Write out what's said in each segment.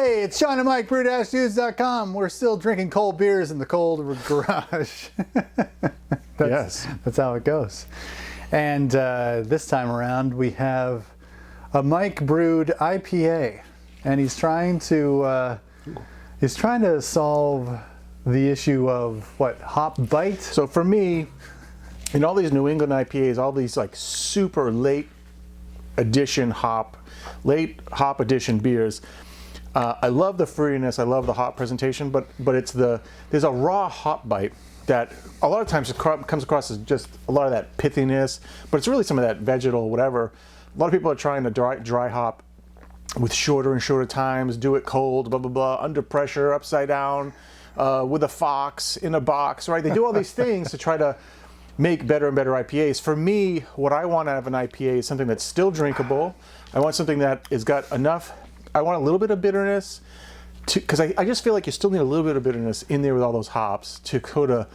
Hey, it's Sean and Mike, brew-news.com. We're still drinking cold beers in the cold garage. That's how it goes. And this time around, we have a Mike brewed IPA, and he's trying to solve the issue of what, hop bite. So for me, in all these New England IPAs, all these like super late hop addition beers. I love the fruitiness, I love the hop presentation, but there's a raw hop bite that a lot of times it comes across as just a lot of that pithiness, but it's really some of that vegetal whatever. A lot of people are trying to dry hop with shorter and shorter times, do it cold, blah, blah, blah, under pressure, upside down, with a fox in a box, right? They do all these things to try to make better and better IPAs. For me, what I want out of an IPA is something that's still drinkable. I want something that has got enough, I want a little bit of bitterness, because I just feel like you still need a little bit of bitterness in there with all those hops to kind of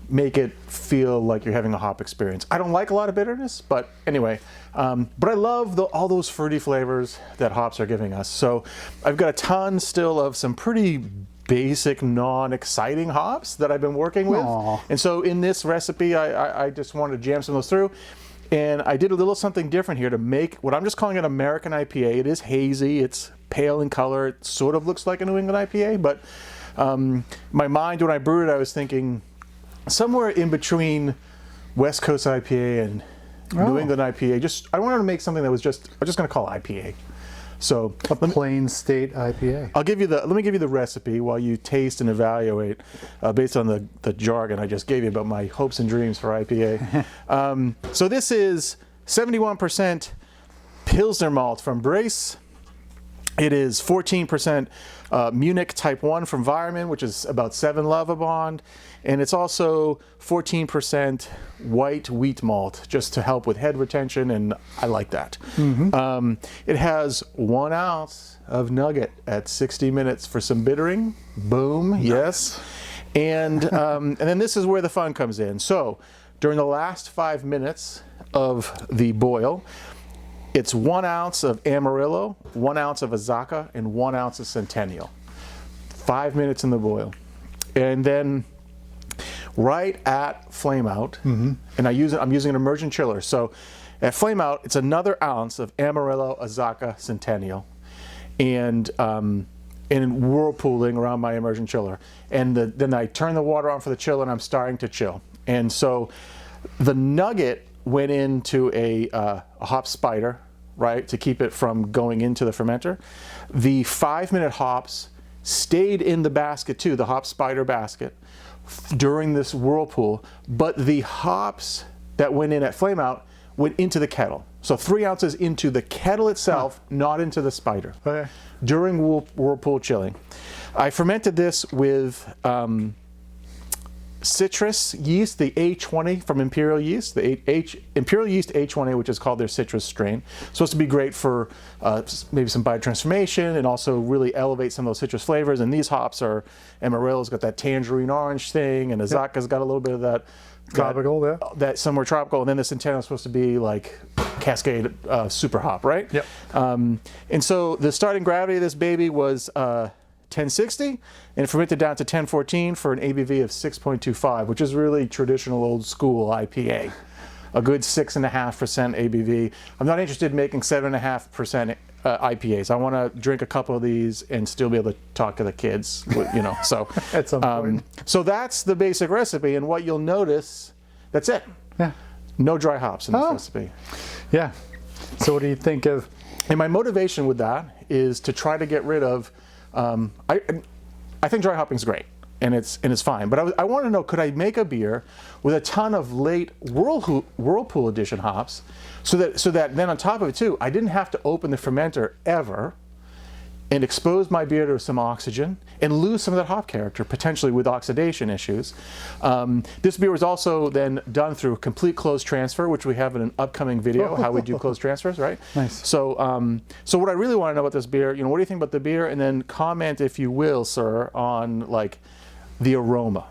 make it feel like you're having a hop experience. I don't like a lot of bitterness, but anyway, but I love all those fruity flavors that hops are giving us. So I've got a ton still of some pretty basic, non-exciting hops that I've been working with. Aww. And so in this recipe, I just wanted to jam some of those through. And I did a little something different here to make what I'm just calling an American IPA. It is hazy, it's pale in color, it sort of looks like a New England IPA, but my mind, when I brewed it, I was thinking somewhere in between West Coast IPA and New England IPA. I wanted to make something that was I'm just going to call it IPA. So a plain state IPA. Let me give you the recipe while you taste and evaluate based on the jargon I just gave you about my hopes and dreams for IPA. So this is 71% Pilsner Malt from Brace. It is 14% Munich Type 1 from Weyermann, which is about 7 Lovibond. And it's also 14% white wheat malt, just to help with head retention, and I like that. Mm-hmm. It has 1 ounce of Nugget at 60 minutes for some bittering. Boom, nice. Yes. And then this is where the fun comes in. So during the last 5 minutes of the boil, it's 1 ounce of Amarillo, 1 ounce of Azacca, and 1 ounce of Centennial. 5 minutes in the boil. And then right at Flame-out, mm-hmm. and I'm using an immersion chiller. So at Flame-out, it's another ounce of Amarillo, Azacca, Centennial, and whirlpooling around my immersion chiller. And then I turn the water on for the chiller, and I'm starting to chill. And so the Nugget went into a hop spider, right, to keep it from going into the fermenter. The 5-minute hops stayed in the basket too, the hop spider basket, during this whirlpool, but the hops that went in at Flame-out went into the kettle. So 3 ounces into the kettle itself, not into the spider, during whirlpool chilling. I fermented this with citrus yeast, the A20 from Imperial Yeast, the Imperial Yeast A20, which is called their citrus strain. Supposed to be great for maybe some biotransformation and also really elevate some of those citrus flavors. And these hops are, Amarillo's got that tangerine orange thing, and Azacca's got a little bit of that tropical, that somewhere tropical, and then the Centennial is supposed to be like Cascade super hop, right? Yep. And so the starting gravity of this baby was 1060, and it fermented down to 1014 for an ABV of 6.25, which is really traditional old school IPA. A good 6.5% ABV. I'm not interested in making 7.5% IPAs. I want to drink a couple of these and still be able to talk to the kids, you know. So at some point. So that's the basic recipe, and what you'll notice, that's it. Yeah. No dry hops in this recipe. Yeah. So what do you think of? And my motivation with that is to try to get rid of. I think dry hopping is great, and it's fine. But I want to know, could I make a beer with a ton of late Whirlpool edition hops, so that then on top of it too, I didn't have to open the fermenter ever, and expose my beer to some oxygen and lose some of that hop character, potentially with oxidation issues. This beer was also then done through complete closed transfer, which we have in an upcoming video, how we do closed transfers, right? Nice. So, so what I really want to know about this beer, what do you think about the beer? And then comment, if you will, sir, on like the aroma.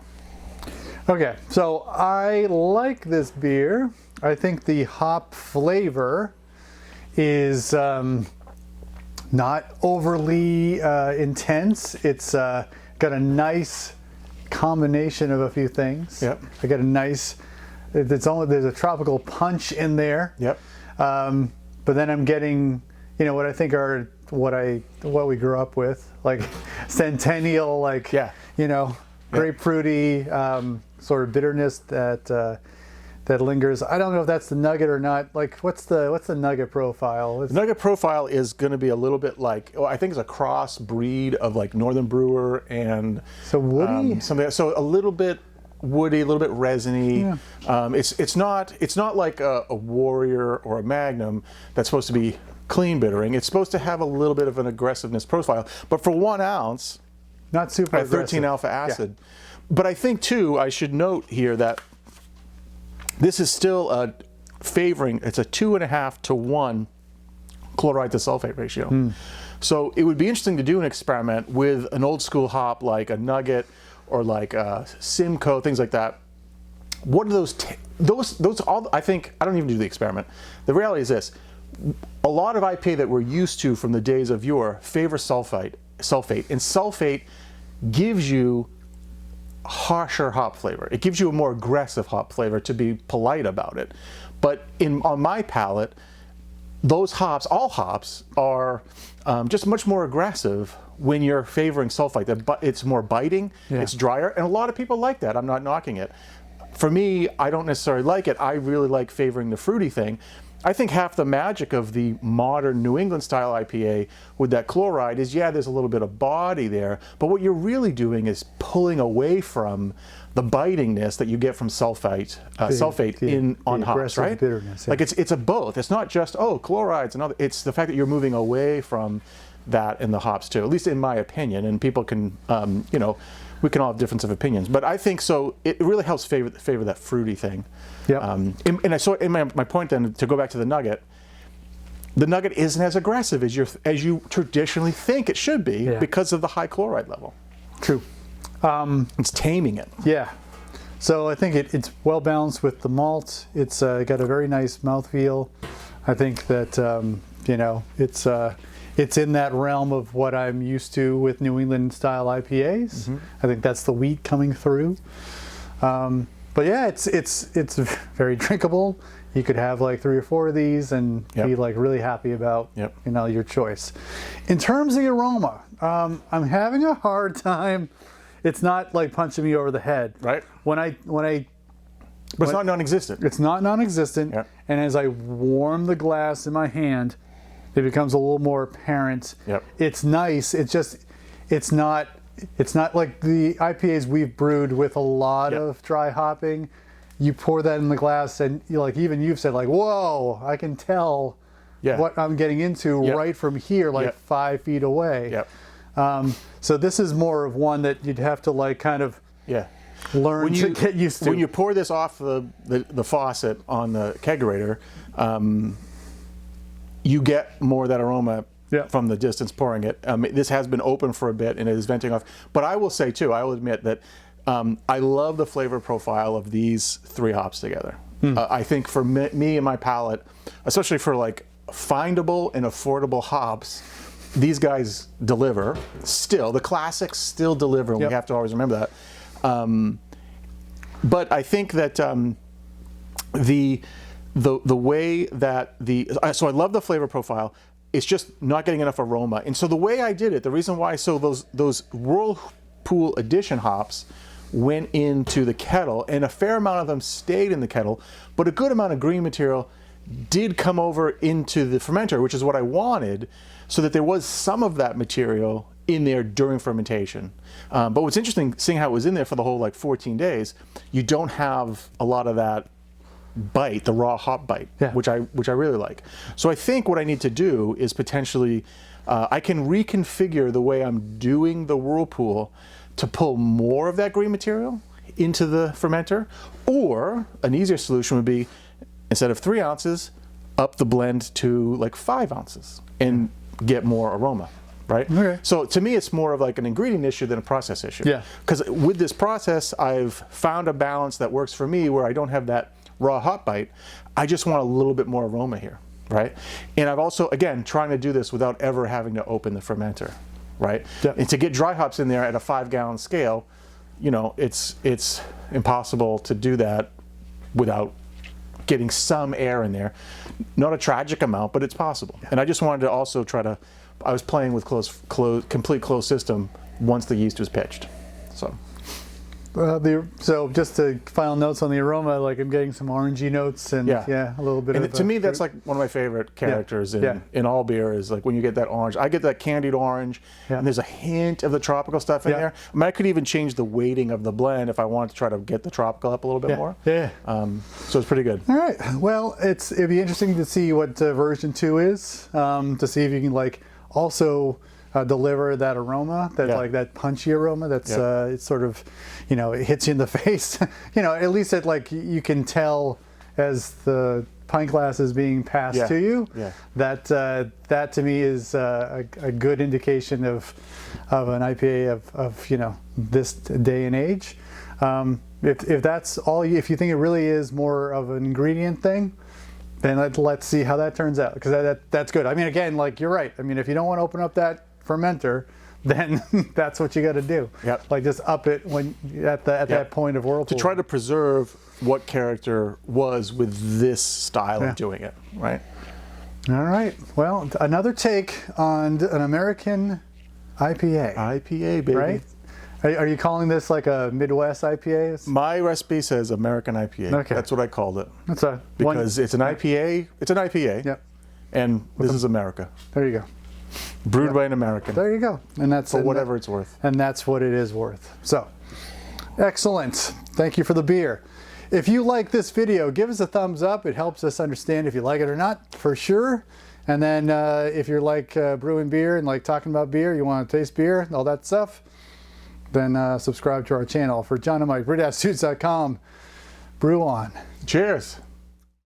Okay, so I like this beer. I think the hop flavor is not overly intense. It's got a nice combination of a few things. Yep. I got a nice. There's a tropical punch in there. Yep. But then I'm getting, what I think are what we grew up with, like Centennial, like grapefruity sort of bitterness that lingers. I don't know if that's the Nugget or not. Like, what's the Nugget profile? The Nugget profile is going to be a little bit like, I think it's a cross breed of like Northern Brewer and so woody, so a little bit woody, a little bit resiny. Yeah. It's not like a Warrior or a Magnum that's supposed to be clean bittering. It's supposed to have a little bit of an aggressiveness profile, but for 1 ounce, not super aggressive. 13 alpha acid. Yeah. But I think too, I should note here that this is still favoring. It's a 2.5 to 1 chloride to sulfate ratio. So it would be interesting to do an experiment with an old school hop like a Nugget or like a Simcoe, things like that. What are those all? I think I don't even do the experiment. The reality is this: a lot of IPA that we're used to from the days of yore favor sulfate, and sulfate gives you harsher hop flavor. It gives you a more aggressive hop flavor, to be polite about it. But on my palate, those hops, all hops, are just much more aggressive when you're favoring sulfite. It's more biting, it's drier, and a lot of people like that. I'm not knocking it. For me, I don't necessarily like it. I really like favoring the fruity thing. I think half the magic of the modern New England style IPA with that chloride is, there's a little bit of body there, but what you're really doing is pulling away from the bitingness that you get from sulfate on hops, right? Bitterness, Like it's a both. It's not just chlorides and other. It's the fact that you're moving away from that in the hops too. At least in my opinion, and people can, we can all have difference of opinions, but I think so. It really helps favor that fruity thing. Yeah. And I saw in my point then, to go back to the Nugget isn't as aggressive as you traditionally think it should be because of the high chloride level. True. It's taming it. Yeah. So I think it's well balanced with the malt. It's got a very nice mouthfeel. I think that it's in that realm of what I'm used to with New England style IPAs. Mm-hmm. I think that's the wheat coming through. But yeah, it's very drinkable. You could have like 3 or 4 of these and be like really happy about your choice. In terms of the aroma, I'm having a hard time. It's not like punching me over the head. Right. But it's not non-existent. It's not non-existent. Yep. And as I warm the glass in my hand, it becomes a little more apparent. Yep. It's nice. It's not like the IPAs we've brewed with a lot of dry hopping. You pour that in the glass and even you've said like, whoa, I can tell what I'm getting into right from here, 5 feet away. Yep. So this is more of one that you'd have to learn to get used to. When you pour this off the faucet on the kegerator, you get more of that aroma from the distance pouring it. This has been open for a bit and it is venting off. But I will say too, I will admit that I love the flavor profile of these 3 hops together. I think for me and my palate, especially for like findable and affordable hops, these guys deliver still. The classics still deliver, and we have to always remember that. But I think that the way that so I love the flavor profile. It's just not getting enough aroma. And so the way I did it, the reason why, those Whirlpool edition hops went into the kettle, and a fair amount of them stayed in the kettle, but a good amount of green material did come over into the fermenter, which is what I wanted, so that there was some of that material in there during fermentation. But what's interesting, seeing how it was in there for the whole 14 days, you don't have a lot of that bite, the raw hop bite, which I really like. So I think what I need to do is potentially, I can reconfigure the way I'm doing the Whirlpool to pull more of that green material into the fermenter, or an easier solution would be, instead of 3 ounces, up the blend to 5 ounces and get more aroma. Right? Okay. So to me, it's more of like an ingredient issue than a process issue. Yeah. Because with this process, I've found a balance that works for me where I don't have that raw hop bite. I just want a little bit more aroma here. right? And I've also, again, trying to do this without ever having to open the fermenter, right? Yep. And to get dry hops in there at a 5-gallon scale, you know, it's impossible to do that without getting some air in there. Not a tragic amount, but it's possible. And I just wanted to also try to, I was playing with complete closed system once the yeast was pitched. So. So just to final notes on the aroma, like I'm getting some orangey notes and a little bit and of to me, that's like one of my favorite characters in all beer is like when you get that orange. I get that candied orange, and there's a hint of the tropical stuff in there. I mean, I could even change the weighting of the blend if I wanted to try to get the tropical up a little bit more. Yeah. So it's pretty good. All right. Well, it'd be interesting to see what version 2 is, to see if you can like also deliver that aroma, like that punchy aroma. That's it's sort of, you know, it hits you in the face. You know, at least it like you can tell as the pint glass is being passed to you. That that to me is a good indication of an IPA of you know, this day and age. If that's all, if you think it really is more of an ingredient thing, then let's see how that turns out, because that's good. I mean, again, like you're right. I mean, if you don't want to open up that fermenter, then that's what you got to do. Like just up it when at that point of Whirlpool. To try to preserve what character was with this style of doing it, right? All right. Well, another take on an American IPA. IPA, baby. Right? Are you calling this like a Midwest IPA? My recipe says American IPA. Okay. That's what I called it. That's a because it's an IPA. It's an IPA. Yep. And this is America. There you go. Brewed by an American. There you go. And that's for whatever it's worth. And that's what it is worth. So, excellent. Thank you for the beer. If you like this video, give us a thumbs up. It helps us understand if you like it or not, for sure. And then if you're like brewing beer and like talking about beer, you want to taste beer, all that stuff, then subscribe to our channel. For John and Mike, brewdastdudes.com. Brew on. Cheers.